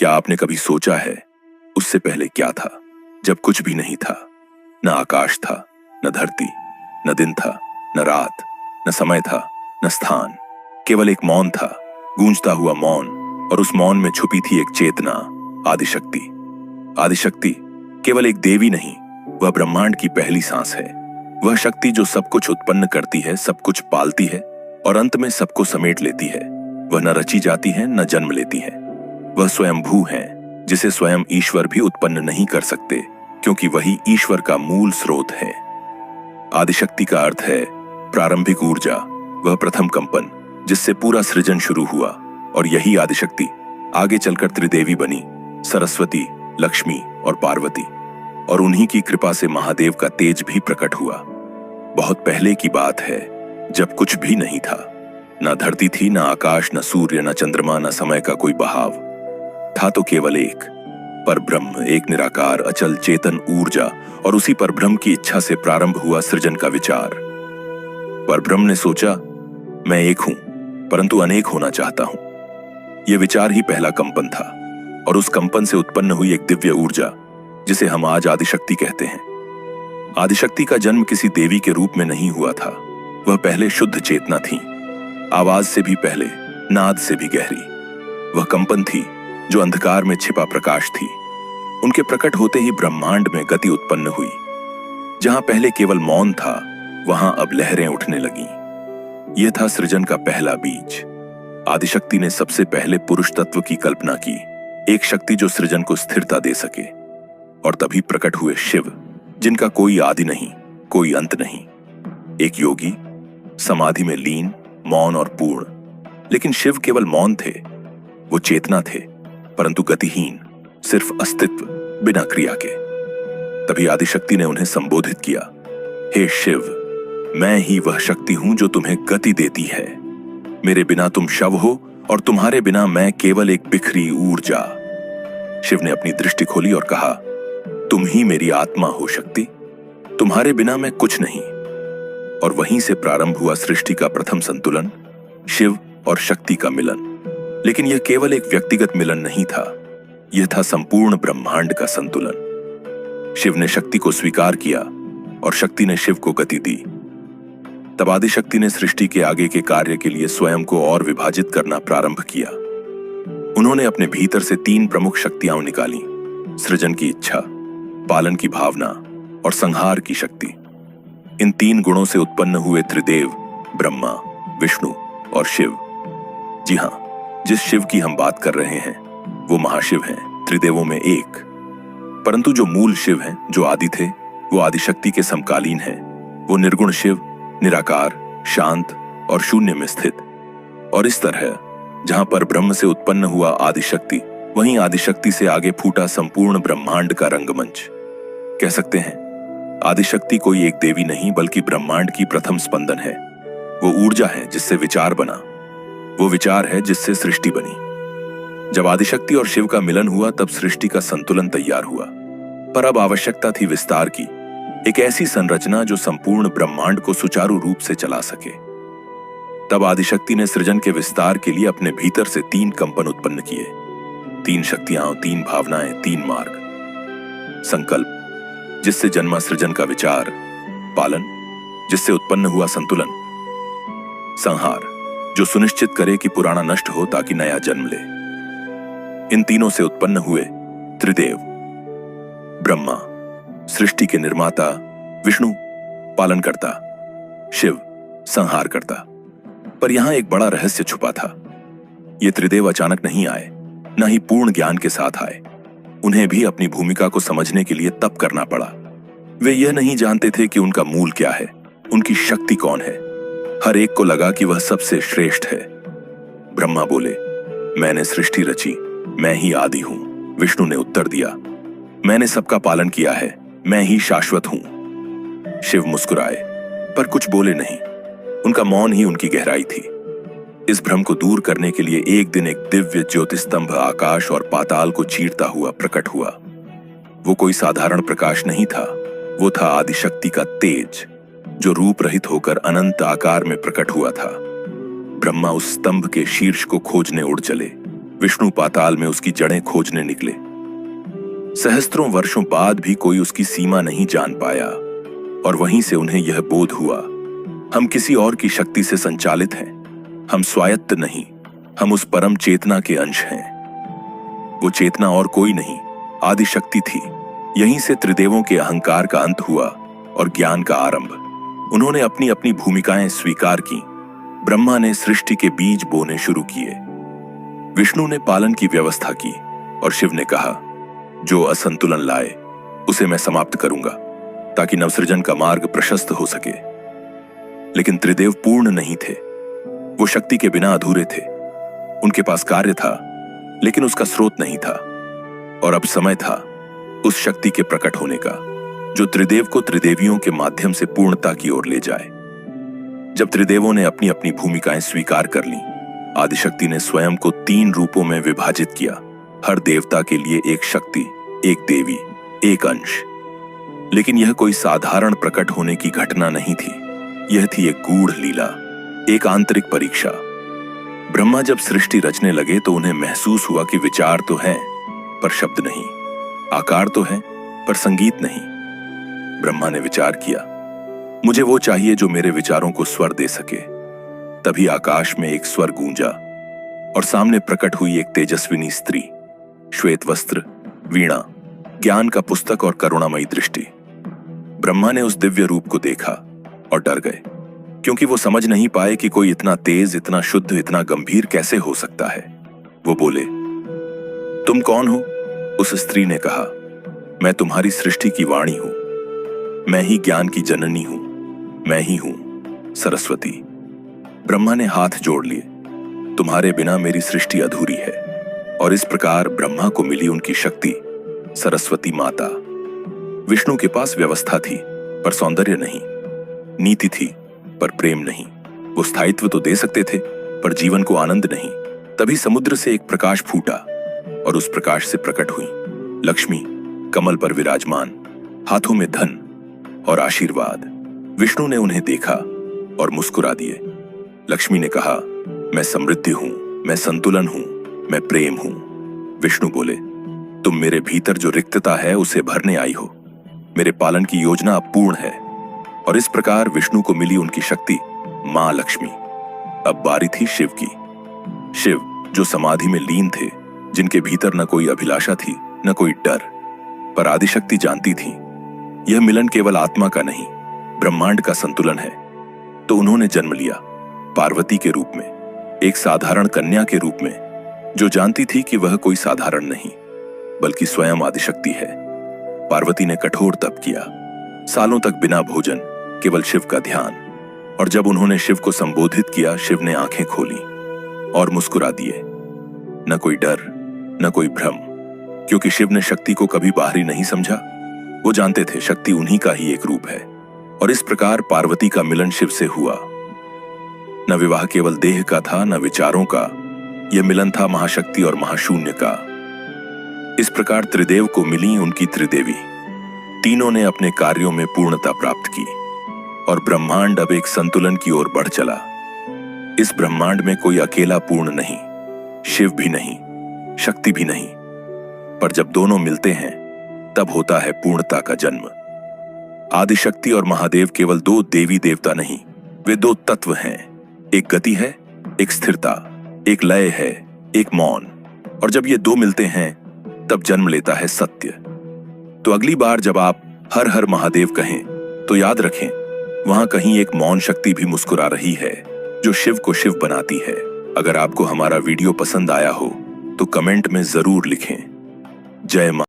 क्या आपने कभी सोचा है उससे पहले क्या था, जब कुछ भी नहीं था? न आकाश था, न धरती, न दिन था, न रात, न समय था, न स्थान। केवल एक मौन था, गूंजता हुआ मौन, और उस मौन में छुपी थी एक चेतना, आदिशक्ति। आदिशक्ति केवल एक देवी नहीं, वह ब्रह्मांड की पहली सांस है। वह शक्ति जो सब कुछ उत्पन्न करती है, सब कुछ पालती है और अंत में सबको समेट लेती है। वह न रची जाती है, न जन्म लेती है। वह स्वयंभू है, जिसे स्वयं ईश्वर भी उत्पन्न नहीं कर सकते, क्योंकि वही ईश्वर का मूल स्रोत है। आदिशक्ति का अर्थ है प्रारंभिक ऊर्जा, वह प्रथम कंपन जिससे पूरा सृजन शुरू हुआ। और यही आदिशक्ति आगे चलकर त्रिदेवी बनी, सरस्वती, लक्ष्मी और पार्वती। और उन्हीं की कृपा से महादेव का तेज भी प्रकट हुआ। बहुत पहले की बात है, जब कुछ भी नहीं था। न धरती थी, न आकाश, न सूर्य, न चंद्रमा, न समय का कोई बहाव। था तो केवल एक परब्रह्म, एक निराकार अचल चेतन ऊर्जा। और उसी परब्रह्म की इच्छा से प्रारंभ हुआ सृजन का विचार। परब्रह्म ने सोचा, मैं एक हूं परंतु अनेक होना चाहता हूं। यह विचार ही पहला कंपन था, और उस कंपन से उत्पन्न हुई एक दिव्य ऊर्जा, जिसे हम आज आदिशक्ति कहते हैं। आदिशक्ति का जन्म किसी देवी के रूप में नहीं हुआ था। वह पहले शुद्ध चेतना थी, आवाज से भी पहले, नाद से भी गहरी। वह कंपन थी जो अंधकार में छिपा प्रकाश थी। उनके प्रकट होते ही ब्रह्मांड में गति उत्पन्न हुई। जहां पहले केवल मौन था, वहां अब लहरें उठने लगीं। यह था सृजन का पहला बीज। आदिशक्ति ने सबसे पहले पुरुष तत्व की कल्पना की, एक शक्ति जो सृजन को स्थिरता दे सके। और तभी प्रकट हुए शिव, जिनका कोई आदि नहीं, कोई अंत नहीं। एक योगी, समाधि में लीन, मौन और पूर्ण। लेकिन शिव केवल मौन थे, वो चेतना थे, परंतु गतिहीन, सिर्फ अस्तित्व, बिना क्रिया के। तभी आदिशक्ति ने उन्हें संबोधित किया, हे शिव, मैं ही वह शक्ति हूं जो तुम्हें गति देती है। मेरे बिना तुम शव हो, और तुम्हारे बिना मैं केवल एक बिखरी ऊर्जा। शिव ने अपनी दृष्टि खोली और कहा, तुम ही मेरी आत्मा हो शक्ति, तुम्हारे बिना मैं कुछ नहीं। और वहीं से प्रारंभ हुआ सृष्टि का प्रथम संतुलन, शिव और शक्ति का मिलन। लेकिन यह केवल एक व्यक्तिगत मिलन नहीं था, यह था संपूर्ण ब्रह्मांड का संतुलन। शिव ने शक्ति को स्वीकार किया और शक्ति ने शिव को गति दी। तब आदिशक्ति ने सृष्टि के आगे के कार्य के लिए स्वयं को और विभाजित करना प्रारंभ किया। उन्होंने अपने भीतर से 3 प्रमुख शक्तियां निकाली, सृजन की इच्छा, पालन की भावना और संहार की शक्ति। इन 3 गुणों से उत्पन्न हुए त्रिदेव ब्रह्मा, विष्णु और शिव। जी हां, जिस शिव की हम बात कर रहे हैं वो महाशिव हैं, त्रिदेवों में एक। परंतु जो मूल शिव हैं, जो आदि थे, वो आदिशक्ति के समकालीन हैं। वो निर्गुण शिव, निराकार, शांत और शून्य में स्थित। और इस तरह जहां पर ब्रह्म से उत्पन्न हुआ आदिशक्ति, वहीं आदिशक्ति से आगे फूटा संपूर्ण ब्रह्मांड का रंगमंच। कह सकते हैं आदिशक्ति कोई एक देवी नहीं, बल्कि ब्रह्मांड की प्रथम स्पंदन है। वो ऊर्जा है जिससे विचार बना, वो विचार है जिससे सृष्टि बनी। जब आदिशक्ति और शिव का मिलन हुआ, तब सृष्टि का संतुलन तैयार हुआ। पर अब आवश्यकता थी विस्तार की, एक ऐसी संरचना जो संपूर्ण ब्रह्मांड को सुचारू रूप से चला सके। तब आदिशक्ति ने सृजन के विस्तार के लिए अपने भीतर से 3 कंपन उत्पन्न किए, 3 शक्तियां, 3 भावनाएं, 3 मार्ग। संकल्प, जिससे जन्मा सृजन का विचार, पालन, जिससे उत्पन्न हुआ संतुलन, संहार, जो सुनिश्चित करे कि पुराना नष्ट हो ताकि नया जन्म ले। इन तीनों से उत्पन्न हुए त्रिदेव, ब्रह्मा सृष्टि के निर्माता, विष्णु पालनकर्ता, शिव संहार करता। पर यहां एक बड़ा रहस्य छुपा था। ये त्रिदेव अचानक नहीं आए, न ही पूर्ण ज्ञान के साथ आए। उन्हें भी अपनी भूमिका को समझने के लिए तप करना पड़ा। वे यह नहीं जानते थे कि उनका मूल क्या है, उनकी शक्ति कौन है। हर एक को लगा कि वह सबसे श्रेष्ठ है। ब्रह्मा बोले, मैंने सृष्टि रची, मैं ही आदि हूं। विष्णु ने उत्तर दिया, मैंने सबका पालन किया है, मैं ही शाश्वत हूं। शिव मुस्कुराए, पर कुछ बोले नहीं। उनका मौन ही उनकी गहराई थी। इस भ्रम को दूर करने के लिए एक दिन एक दिव्य ज्योतिस्तंभ आकाश और पाताल को चीरता हुआ प्रकट हुआ। वो कोई साधारण प्रकाश नहीं था, वो था आदिशक्ति का तेज, जो रूप रहित होकर अनंत आकार में प्रकट हुआ था। ब्रह्मा उस स्तंभ के शीर्ष को खोजने उड़ चले। विष्णु पाताल में उसकी जड़ें खोजने निकले। सहस्त्रों वर्षों बाद भी कोई उसकी सीमा नहीं जान पाया, और वहीं से उन्हें यह बोध हुआ, हम किसी और की शक्ति से संचालित हैं। हम स्वायत्त नहीं, हम उस परम चेतना के अंश हैं। वो चेतना और कोई नहीं, आदि शक्ति थी। यहीं से त्रिदेवों के अहंकार का अंत हुआ और ज्ञान का आरंभ। उन्होंने अपनी अपनी भूमिकाएं स्वीकार की। ब्रह्मा ने सृष्टि के बीज बोने शुरू किए, विष्णु ने पालन की व्यवस्था की, और शिव ने कहा, जो असंतुलन लाए उसे मैं समाप्त करूंगा, ताकि नवसृजन का मार्ग प्रशस्त हो सके। लेकिन त्रिदेव पूर्ण नहीं थे। वो शक्ति के बिना अधूरे थे। उनके पास कार्य था, लेकिन उसका स्रोत नहीं था। और अब समय था उस शक्ति के प्रकट होने का, जो त्रिदेव को त्रिदेवियों के माध्यम से पूर्णता की ओर ले जाए। जब त्रिदेवों ने अपनी अपनी भूमिकाएं स्वीकार कर ली, आदिशक्ति ने स्वयं को 3 रूपों में विभाजित किया। हर देवता के लिए एक शक्ति, एक देवी, एक अंश। लेकिन यह कोई साधारण प्रकट होने की घटना नहीं थी। यह थी एक गूढ़ लीला, एक आंतरिक परीक्षा। ब्रह्मा जब सृष्टि रचने लगे तो उन्हें महसूस हुआ कि विचार तो हैं, पर शब्द नहीं, आकार तो है, पर संगीत नहीं। ब्रह्मा ने विचार किया, मुझे वो चाहिए जो मेरे विचारों को स्वर दे सके। तभी आकाश में एक स्वर गूंजा, और सामने प्रकट हुई एक तेजस्विनी स्त्री, श्वेत वस्त्र, वीणा, ज्ञान का पुस्तक और करुणामयी दृष्टि। ब्रह्मा ने उस दिव्य रूप को देखा और डर गए, क्योंकि वो समझ नहीं पाए कि कोई इतना तेज, इतना शुद्ध, इतना गंभीर कैसे हो सकता है। वो बोले, तुम कौन हो? उस स्त्री ने कहा, मैं तुम्हारी सृष्टि की वाणी हूं। मैं ही ज्ञान की जननी हूं। मैं ही हूं सरस्वती। ब्रह्मा ने हाथ जोड़ लिए, तुम्हारे बिना मेरी सृष्टि अधूरी है। और इस प्रकार ब्रह्मा को मिली उनकी शक्ति, सरस्वती माता। विष्णु के पास व्यवस्था थी, पर सौंदर्य नहीं, नीति थी, पर प्रेम नहीं। वो स्थायित्व तो दे सकते थे, पर जीवन को आनंद नहीं। तभी समुद्र से एक प्रकाश फूटा, और उस प्रकाश से प्रकट हुई लक्ष्मी, कमल पर विराजमान, हाथों में धन और आशीर्वाद। विष्णु ने उन्हें देखा और मुस्कुरा दिए। लक्ष्मी ने कहा, मैं समृद्धि हूं, मैं संतुलन हूं, मैं प्रेम हूं। विष्णु बोले, तुम मेरे भीतर जो रिक्तता है उसे भरने आई हो। मेरे पालन की योजना अब पूर्ण है। और इस प्रकार विष्णु को मिली उनकी शक्ति, मां लक्ष्मी। अब बारी थी शिव की। शिव जो समाधि में लीन थे, जिनके भीतर न कोई अभिलाषा थी, न कोई डर, पर आदिशक्ति जानती थी यह मिलन केवल आत्मा का नहीं, ब्रह्मांड का संतुलन है। तो उन्होंने जन्म लिया पार्वती के रूप में, एक साधारण कन्या के रूप में, जो जानती थी कि वह कोई साधारण नहीं, बल्कि स्वयं आदिशक्ति है। पार्वती ने कठोर तप किया, सालों तक बिना भोजन, केवल शिव का ध्यान। और जब उन्होंने शिव को संबोधित किया, शिव ने आंखें खोली और मुस्कुरा दिए। न कोई डर, न कोई भ्रम, क्योंकि शिव ने शक्ति को कभी बाहरी नहीं समझा। वो जानते थे शक्ति उन्हीं का ही एक रूप है। और इस प्रकार पार्वती का मिलन शिव से हुआ। न विवाह केवल देह का था, न विचारों का। यह मिलन था महाशक्ति और महाशून्य का। इस प्रकार त्रिदेव को मिली उनकी त्रिदेवी। तीनों ने अपने कार्यों में पूर्णता प्राप्त की, और ब्रह्मांड अब एक संतुलन की ओर बढ़ चला। इस ब्रह्मांड में कोई अकेला पूर्ण नहीं, शिव भी नहीं, शक्ति भी नहीं, पर जब दोनों मिलते हैं तब होता है पूर्णता का जन्म। आदिशक्ति और महादेव केवल 2 देवी देवता नहीं, वे 2 तत्व हैं। एक गति है, एक स्थिरता, एक लय है, एक मौन। और जब ये 2 मिलते हैं तब जन्म लेता है सत्य। तो अगली बार जब आप हर हर महादेव कहें तो याद रखें, वहां कहीं एक मौन शक्ति भी मुस्कुरा रही है, जो शिव को शिव बनाती है। अगर आपको हमारा वीडियो पसंद आया हो तो कमेंट में जरूर लिखें। जय मां।